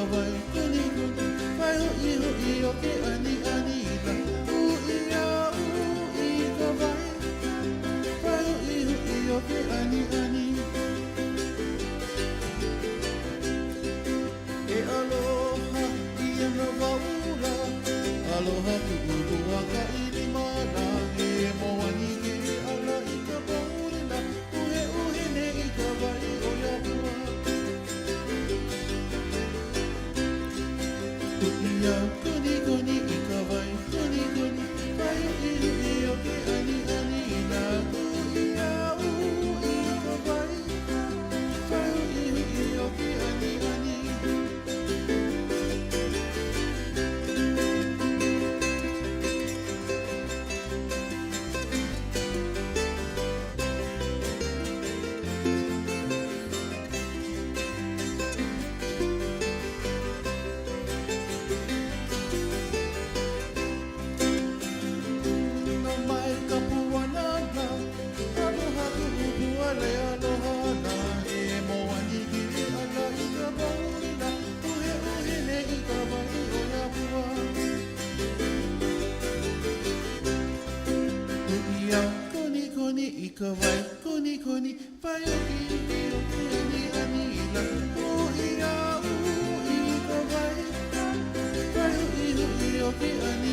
ka wai kuni kuni pai hui o ke ani ani la i ka wai pai hui o ke ani ani e aloha i ana waura aloha tu urua ka ili mana e moani ke ala i ka waurila uhe ne i ka wai o ia pua ia kuni kuni i ka wai kuni kuni pai i o ke ani ani na ia i ka wai pai i o ke ani ani ka wai kuni kuni pai o ke ani ani la i ka wai pai o ke ani